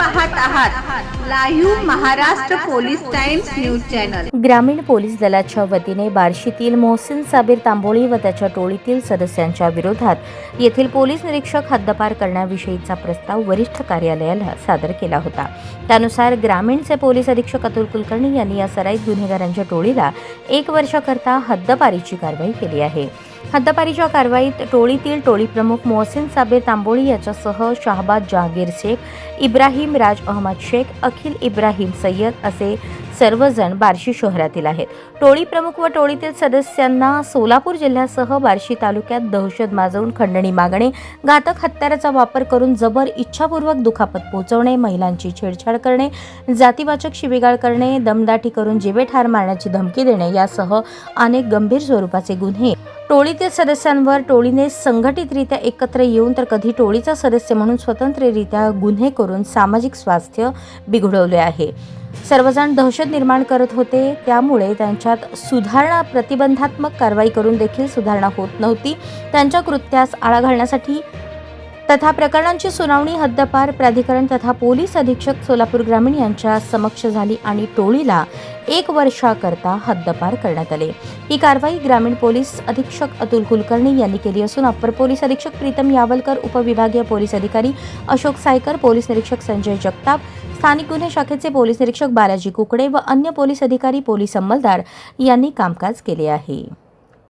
पाहत आहात live Maharashtra police times news channel. ग्रामीण पोलीस दलाच्या वतीने बार्शीतील मोहसिन साबीर तांबोळी व त्याच्या टोळीतील सदस्यांच्या विरोधात येथील पोलीस निरीक्षक हद्दपार करण्याविषयीचा प्रस्ताव वरिष्ठ कार्यालयाला सादर केला होता। त्यानुसार ग्रामीणचे पोलीस अधीक्षक अतुल कुलकर्णी यांनी या सराईत गुन्हेगारांच्या टोळीला 1 वर्षाकरता हद्दपारीची कारवाई केली आहे। हद्दपारीच्या कारवाईत टोळीतील टोळी प्रमुख मोहसिन साबीर तांबोळी याच्यासह शाहबाज जहागीर शेख, इब्राहिम राज अहमद शेख, अखिल इब्राहिम सय्यद असे सर्वजण बार्शी शहरातील आहेत। टोळी प्रमुख व टोळीतील सदस्यांना सोलापूर जिल्ह्यासह बार्शी तालुक्यात दहशत माजवून खंडणी मागणे, घातक हत्याराचा वापर करून जबर इच्छापूर्वक दुखापत पोहोचवणे, महिलांची छेडछाड करणे, जातीवाचक शिवीगाळ करणे, दमदाटी करून जीवे ठार मारण्याची धमकी देणे यासह अनेक गंभीर स्वरूपाचे गुन्हे टोळीतील सदस्यांवर टोळीने संघटितरित्या एकत्र येऊन तर कधी टोळीचा सदस्य म्हणून स्वतंत्ररित्या गुन्हे करून सामाजिक स्वास्थ्य बिघडवले आहे। सर्वजण दहशत निर्माण करत होते, त्यामुळे त्यांच्यात सुधारणा प्रतिबंधात्मक कारवाई करून देखील सुधारणा होत नव्हती। त्यांच्या कृत्यास आळा घालण्यासाठी तथा प्रकरणांची सुनावणी हद्दपार प्राधिकरण तथा पोलीस अधीक्षक सोलापूर ग्रामीण यांच्या समक्ष झाली आणि टोळीला 1 वर्षाकरता हद्दपार करण्यात आले। ही कारवाई ग्रामीण पोलीस अधीक्षक अतुल कुलकर्णी यांनी केली असून अप्पर पोलीस अधीक्षक प्रीतम यावलकर, उपविभागीय पोलीस अधिकारी अशोक सायकर, पोलीस निरीक्षक संजय जगताप, स्थानिक गुन्हे शाखेचे पोलीस निरीक्षक बालाजी कुकडे व अन्य पोलीस अधिकारी, पोलीस अंमलदार यांनी कामकाज केले आहे।